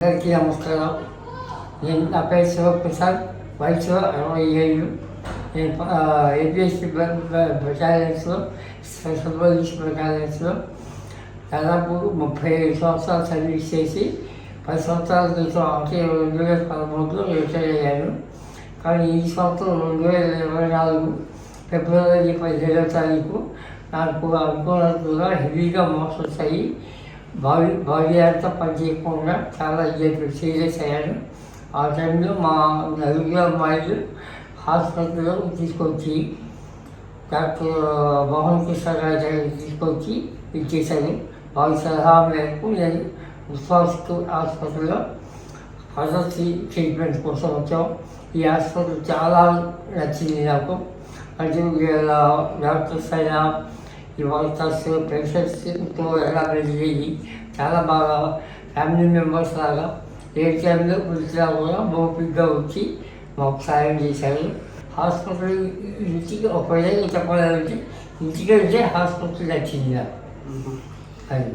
అందరికీ నమస్కారం. నా పేరు శివప్రసాద్. వయసు 60 ఏళ్ళు. నేను ఏపీఎస్సీ బెటాలియన్స్లో, స్పెషల్ పోలీస్ బెటాలియన్స్లో దాదాపు 35 సంవత్సరాలు సర్వీస్ చేసి 10 సంవత్సరాల క్రితం అంటే 2013లో రిటైర్ అయ్యాను. కానీ ఈ సంవత్సరం 2024 ఫిబ్రవరి 17వ తారీఖు నాకు అనుకున్నట్టుగా హెవీగా మోషన్స్ అయ్యి బాడీ అంతా పనిచేయకుండా చాలా సీరియస్ అయ్యాను. ఆ టైంలో మా నలుగురు అమ్మాయిలు హాస్పిటల్లో తీసుకొచ్చి డాక్టర్ మోహన్ కృష్ణ గారి దగ్గరికి తీసుకొచ్చి ఇచ్చేశాను. వాళ్ళ సలహా మేరకు నేను విశ్వాస్ హాస్పిటల్లో ఫర్దర్ ట్రీట్మెంట్ కోసం వచ్చాం. ఈ హాస్పిటల్ చాలా నచ్చింది నాకు. అంటే డాక్టర్స్ అయినా ఈ వర్కర్స్ పేషెంట్స్తో ఎలా వెళ్ళేది చాలా బాగా ఫ్యామిలీ మెంబర్స్ లాగా ఏ టైంలో పిలిచినా కూడా ఓపికగా వచ్చి మాకు సాయం చేశారు. హాస్పిటల్ ఇంటికి ఒక విధంగా చెప్పాలంటే ఇంటికి వెళ్తే హాస్పిటల్ నచ్చింది నాకు. అది